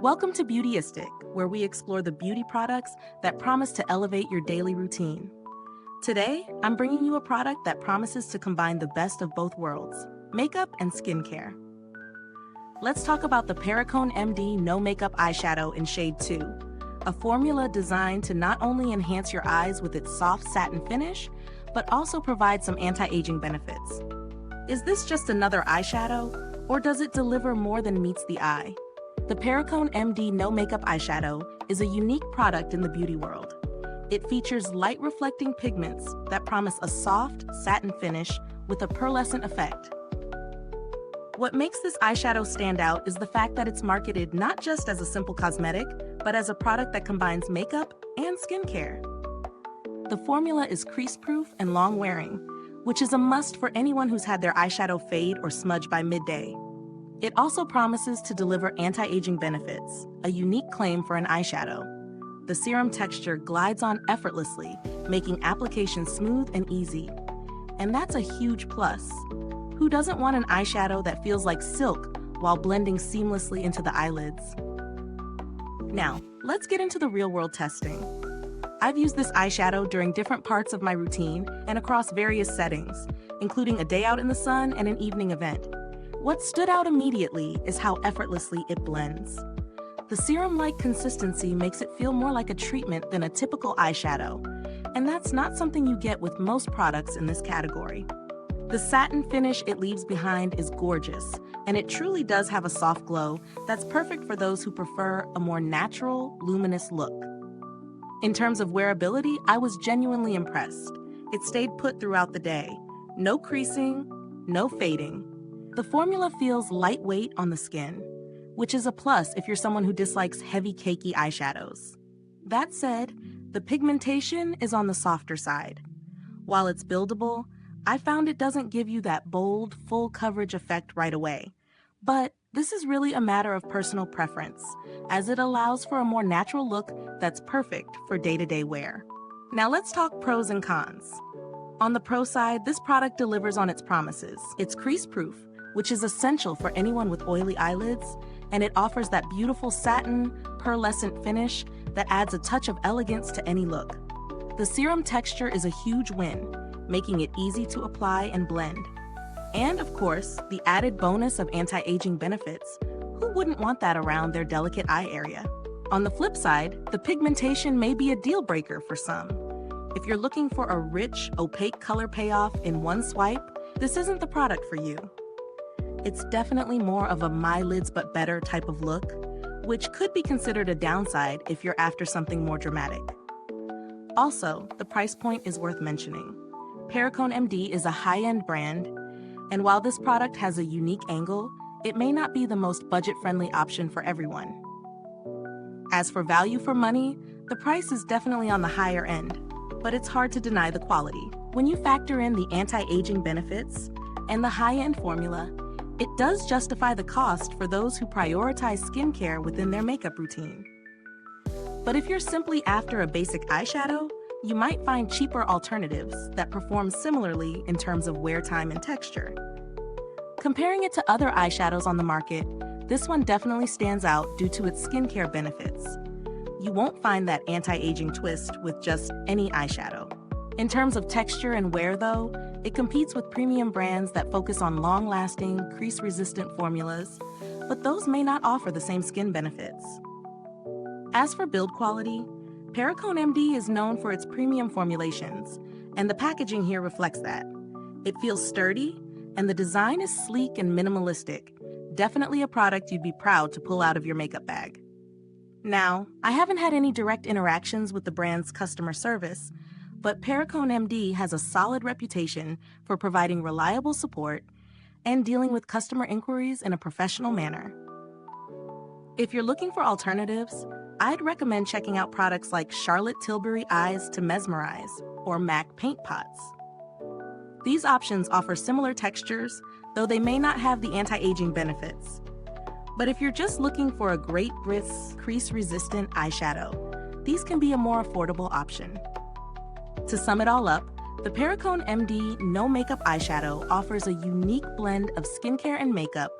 Welcome to Beautyistic, where we explore the beauty products that promise to elevate your daily routine. Today, I'm bringing you a product that promises to combine the best of both worlds, makeup and skincare. Let's talk about the Perricone MD No Makeup Eyeshadow in Shade 2, a formula designed to not only enhance your eyes with its soft satin finish, but also provide some anti-aging benefits. Is this just another eyeshadow, or does it deliver more than meets the eye? The Perricone MD No Makeup Eyeshadow is a unique product in the beauty world. It features light-reflecting pigments that promise a soft, satin finish with a pearlescent effect. What makes this eyeshadow stand out is the fact that it's marketed not just as a simple cosmetic, but as a product that combines makeup and skincare. The formula is crease-proof and long-wearing, which is a must for anyone who's had their eyeshadow fade or smudge by midday. It also promises to deliver anti-aging benefits, a unique claim for an eyeshadow. The serum texture glides on effortlessly, making application smooth and easy. And that's a huge plus. Who doesn't want an eyeshadow that feels like silk while blending seamlessly into the eyelids? Now, let's get into the real-world testing. I've used this eyeshadow during different parts of my routine and across various settings, including a day out in the sun and an evening event. What stood out immediately is how effortlessly it blends. The serum-like consistency makes it feel more like a treatment than a typical eyeshadow, and that's not something you get with most products in this category. The satin finish it leaves behind is gorgeous, and it truly does have a soft glow that's perfect for those who prefer a more natural, luminous look. In terms of wearability, I was genuinely impressed. It stayed put throughout the day. No creasing, no fading. The formula feels lightweight on the skin, which is a plus if you're someone who dislikes heavy, cakey eyeshadows. That said, the pigmentation is on the softer side. While it's buildable, I found it doesn't give you that bold, full coverage effect right away. But this is really a matter of personal preference, as it allows for a more natural look that's perfect for day-to-day wear. Now let's talk pros and cons. On the pro side, this product delivers on its promises. It's crease-proof, which is essential for anyone with oily eyelids, and it offers that beautiful satin, pearlescent finish that adds a touch of elegance to any look. The serum texture is a huge win, making it easy to apply and blend. And of course, the added bonus of anti-aging benefits. Who wouldn't want that around their delicate eye area? On the flip side, the pigmentation may be a deal breaker for some. If you're looking for a rich, opaque color payoff in one swipe, this isn't the product for you. It's definitely more of a my lids but better type of look, which could be considered a downside if you're after something more dramatic. Also, the price point is worth mentioning. Perricone MD is a high-end brand, and while this product has a unique angle, it may not be the most budget-friendly option for everyone. As for value for money, the price is definitely on the higher end, but it's hard to deny the quality. When you factor in the anti-aging benefits and the high-end formula, it does justify the cost for those who prioritize skincare within their makeup routine. But if you're simply after a basic eyeshadow, you might find cheaper alternatives that perform similarly in terms of wear time and texture. Comparing it to other eyeshadows on the market, this one definitely stands out due to its skincare benefits. You won't find that anti-aging twist with just any eyeshadow. In terms of texture and wear though, it competes with premium brands that focus on long-lasting, crease-resistant formulas, but those may not offer the same skin benefits. As for build quality, Perricone MD is known for its premium formulations, and the packaging here reflects that. It feels sturdy, and the design is sleek and minimalistic, definitely a product you'd be proud to pull out of your makeup bag. Now, I haven't had any direct interactions with the brand's customer service, but Perricone MD has a solid reputation for providing reliable support and dealing with customer inquiries in a professional manner. If you're looking for alternatives, I'd recommend checking out products like Charlotte Tilbury Eyes to Mesmerize or MAC Paint Pots. These options offer similar textures, though they may not have the anti-aging benefits. But if you're just looking for a great brisk, crease-resistant eyeshadow, these can be a more affordable option. To sum it all up, the Perricone MD No Makeup Eyeshadow offers a unique blend of skincare and makeup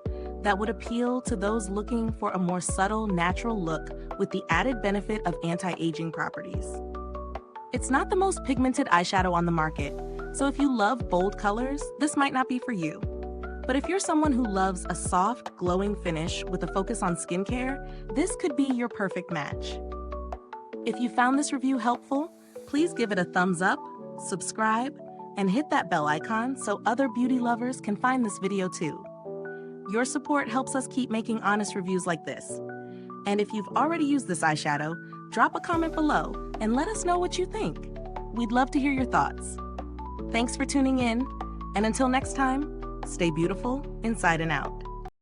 that would appeal to those looking for a more subtle, natural look with the added benefit of anti-aging properties. It's not the most pigmented eyeshadow on the market, so if you love bold colors, this might not be for you. But if you're someone who loves a soft, glowing finish with a focus on skincare, this could be your perfect match. If you found this review helpful, please give it a thumbs up, subscribe, and hit that bell icon so other beauty lovers can find this video too. Your support helps us keep making honest reviews like this. And if you've already used this eyeshadow, drop a comment below and let us know what you think. We'd love to hear your thoughts. Thanks for tuning in, and until next time, stay beautiful inside and out.